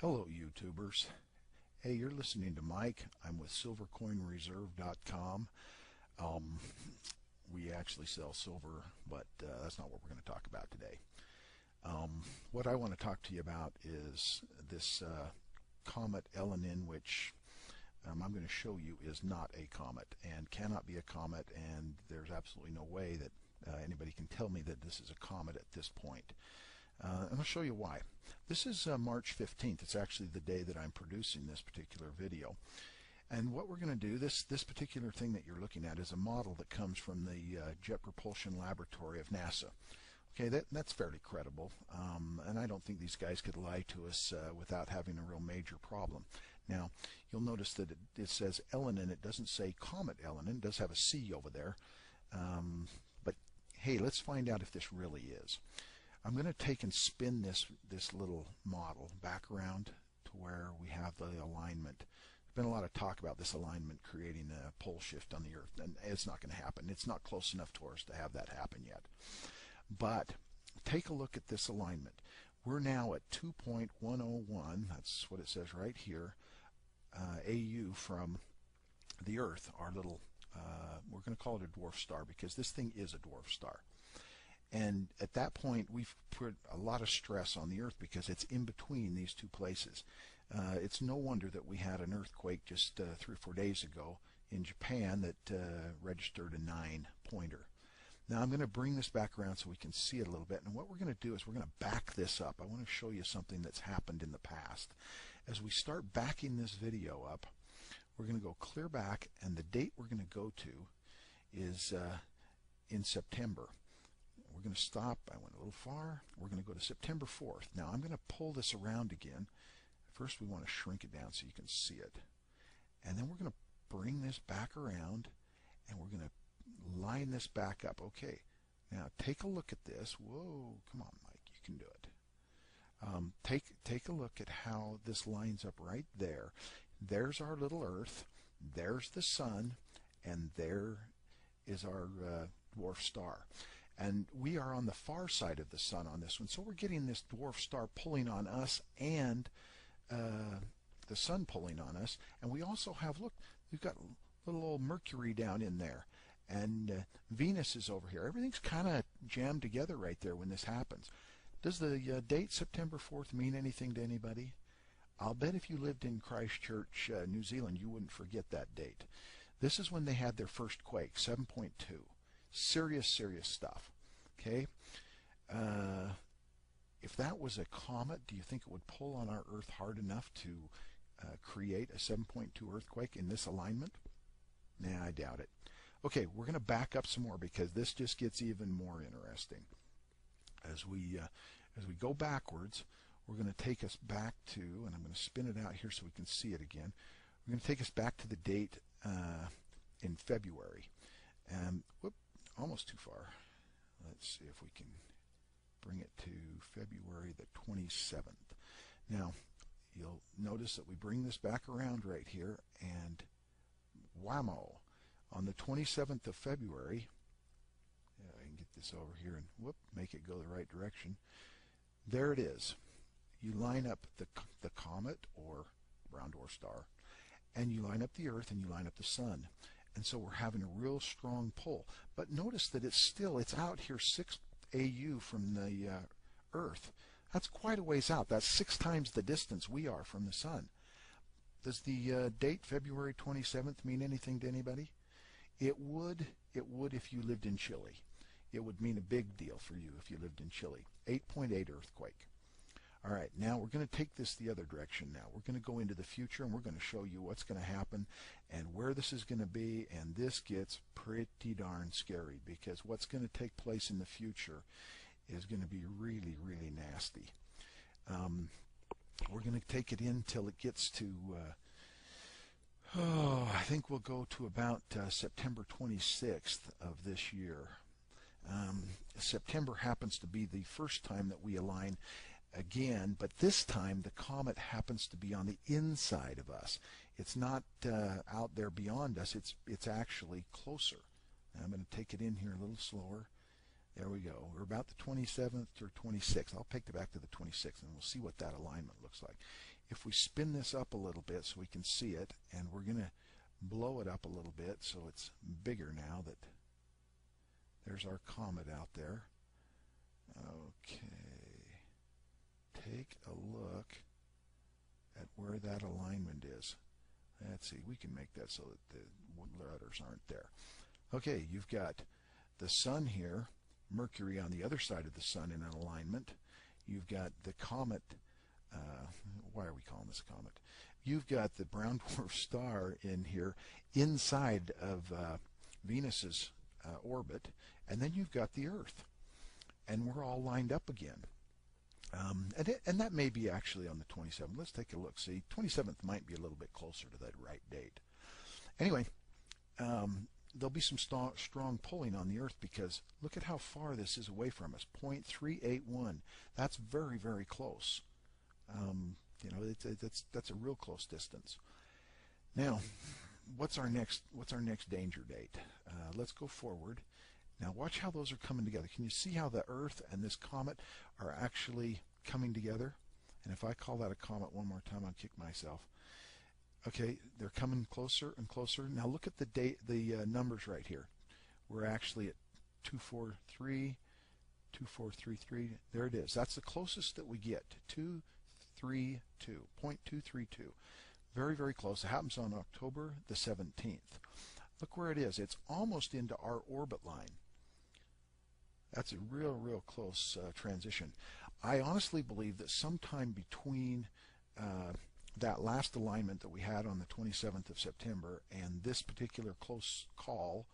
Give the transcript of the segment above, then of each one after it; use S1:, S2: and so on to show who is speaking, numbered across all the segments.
S1: Hello, YouTubers. Hey, you're listening to Mike. I'm with silvercoinreserve.com. We actually sell silver, but that's not what we're going to talk about today. What I want to talk to you about is this Cometa Elenin, which I'm going to show you is not a comet and cannot be a comet, and there's absolutely no way that anybody can tell me that this is a comet at this point. And I'll show you why. This is March 15th. It's actually the day that I'm producing this particular video. And what we're going to do, this particular thing that you're looking at is a model that comes from the Jet Propulsion Laboratory of NASA. Okay, that's fairly credible, and I don't think these guys could lie to us without having a real major problem. Now, you'll notice that it says Elenin. It doesn't say Comet Elenin. It does have a C over there. But hey, let's find out if this really is. I'm going to take and spin this little model back around to where we have the alignment. There's been a lot of talk about this alignment creating a pole shift on the Earth, and it's not going to happen. It's not close enough to us to have that happen yet. But take a look at this alignment. We're now at 2.101, that's what it says right here, AU from the Earth, our little, we're going to call it a dwarf star because this thing is a dwarf star. And at that point, we've put a lot of stress on the Earth because it's in between these two places. It's no wonder that we had an earthquake just 3 or 4 days ago in Japan that registered a 9-pointer. Now I'm going to bring this back around so we can see it a little bit. And what we're going to do is we're going to back this up. I want to show you something that's happened in the past. As we start backing this video up, we're going to go clear back, and the date we're going to go to is in September. We're going to stop. I went a little far. We're going to go to September 4th. Now I'm going to pull this around again. First we want to shrink it down so you can see it. And then we're going to bring this back around, and we're going to line this back up. Okay, now take a look at this. Whoa, come on, Mike, you can do it. Take a look at how this lines up right there. There's our little Earth, there's the Sun, and there is our dwarf star. And we are on the far side of the Sun on this one, so we're getting this dwarf star pulling on us and the Sun pulling on us. And we also have, look, we've got little old Mercury down in there. And Venus is over here. Everything's kind of jammed together right there when this happens. Does the date September 4th mean anything to anybody? I'll bet if you lived in Christchurch, New Zealand, you wouldn't forget that date. This is when they had their first quake, 7.2. Serious stuff. Okay? If that was a comet, do you think it would pull on our Earth hard enough to create a 7.2 earthquake in this alignment? Nah, I doubt it. Okay, we're going to back up some more because this just gets even more interesting. As we go backwards, we're going to take us back to, and I'm going to spin it out here so we can see it again. We're going to take us back to the date in February. Whoop, almost too far. Let's see if we can bring it to February the 27th. Now, you'll notice that we bring this back around right here, and whammo. On the 27th of February, I can get this over here and whoop, make it go the right direction. There it is. You line up the comet or brown dwarf star, and you line up the Earth, and you line up the Sun. And so we're having a real strong pull. But notice that it's out here 6 AU from the Earth. That's quite a ways out. That's 6 times the distance we are from the Sun. Does the date February 27th mean anything to anybody? It would if you lived in Chile. It would mean a big deal for you if you lived in Chile. 8.8 earthquake. All right, now we're going to take this the other direction now. We're going to go into the future, and we're going to show you what's going to happen and where this is going to be, and this gets pretty darn scary because what's going to take place in the future is going to be really, really nasty. We're going to take it in till it gets to I think we'll go to about September 26th of this year. September happens to be the first time that we align again, but this time the comet happens to be on the inside of us. It's not out there beyond us. It's actually closer. Now I'm going to take it in here a little slower. There we go. We're about the 27th or 26th. I'll take it back to the 26th, and we'll see what that alignment looks like. If we spin this up a little bit so we can see it, and we're going to blow it up a little bit so it's bigger now that there's our comet out there. Okay. Take a look at where that alignment is. Let's see. We can make that so that the letters aren't there. Okay, you've got the sun here, Mercury on the other side of the sun in an alignment. You've got the comet. Why are we calling this a comet? You've got the brown dwarf star in here inside of Venus's orbit, and then you've got the Earth, and we're all lined up again. And that may be actually on the 27th. Let's take a look. See, 27th might be a little bit closer to that right date. Anyway, there'll be some strong pulling on the Earth because look at how far this is away from us. 0.381. That's very, very close. You know, that's a real close distance. Now, what's our next danger date? Let's go forward. Now watch how those are coming together. Can you see how the Earth and this comet are actually coming together? And if I call that a comet one more time, I'll kick myself. Okay, they're coming closer and closer. Now look at the numbers right here. We're actually at 243, 2433. There it is. That's the closest that we get. 232, 0.232. Very, very close. It happens on October the 17th. Look where it is. It's almost into our orbit line. That's a real, real close transition. I honestly believe that sometime between that last alignment that we had on the 27th of September and this particular close call,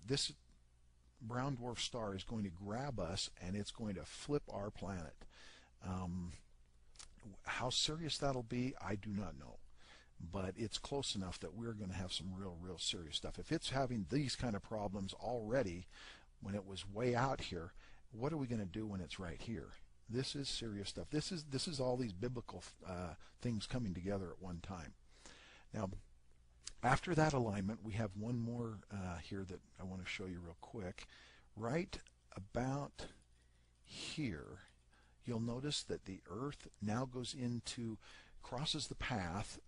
S1: this brown dwarf star is going to grab us and it's going to flip our planet. How serious that'll be, I do not know. But it's close enough that we're going to have some real, real serious stuff. If it's having these kind of problems already when it was way out here, what are we going to do when it's right here? This is serious stuff. This is all these biblical things coming together at one time. Now, after that alignment, we have one more here that I want to show you real quick. Right about here, you'll notice that the Earth now crosses the path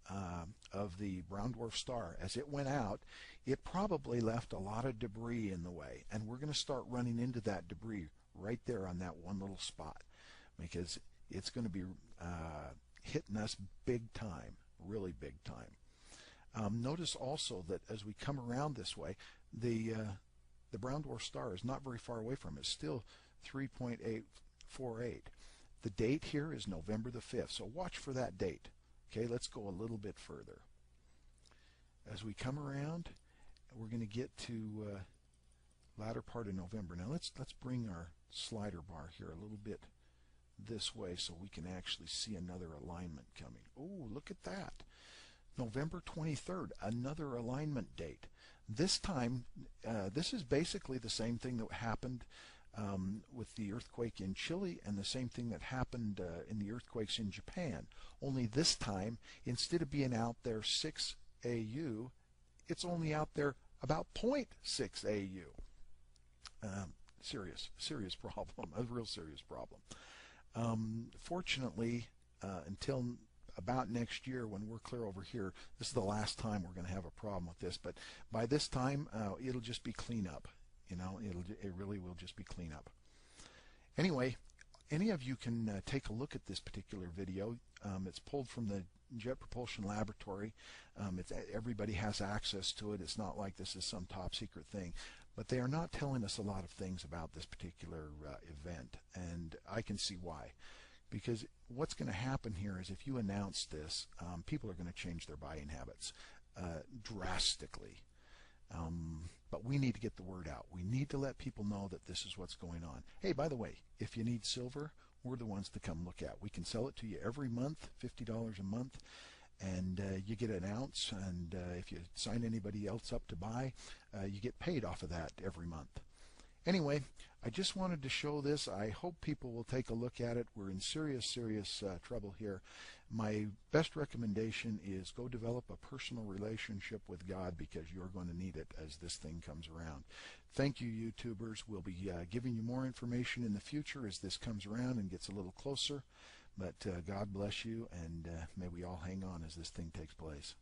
S1: of the brown dwarf star. As it went out, it probably left a lot of debris in the way, and we're going to start running into that debris right there on that one little spot because it's going to be hitting us big time, really big time. Notice also that as we come around this way, the brown dwarf star is not very far away from us, still 3.848. The date here is November the 5th, so watch for that date. Okay, let's go a little bit further. As we come around, we're going to get to latter part of November. Now let's bring our slider bar here a little bit this way so we can actually see another alignment coming. Oh, look at that. November 23rd, another alignment date. This time, this is basically the same thing that happened with the earthquake in Chile and the same thing that happened in the earthquakes in Japan. Only this time, instead of being out there 6 AU, it's only out there about 0.6 AU. Serious problem, a real serious problem. Fortunately, until about next year when we're clear over here, this is the last time we're going to have a problem with this. But by this time, it'll just be cleanup. You know, it really will just be cleanup. Anyway, any of you can take a look at this particular video. It's pulled from the Jet Propulsion Laboratory. Everybody has access to it. It's not like this is some top secret thing. But they are not telling us a lot of things about this particular event, and I can see why. Because what's going to happen here is if you announce this, people are going to change their buying habits drastically. But we need to get the word out. We need to let people know that this is what's going on. Hey, by the way, if you need silver, we're the ones to come look at. We can sell it to you every month, $50 a month, and you get an ounce, and if you sign anybody else up to buy, you get paid off of that every month. Anyway, I just wanted to show this. I hope people will take a look at it. We're in serious trouble here. My best recommendation is go develop a personal relationship with God, because you're going to need it as this thing comes around. Thank you, YouTubers. We'll be giving you more information in the future as this comes around and gets a little closer. But God bless you, and may we all hang on as this thing takes place.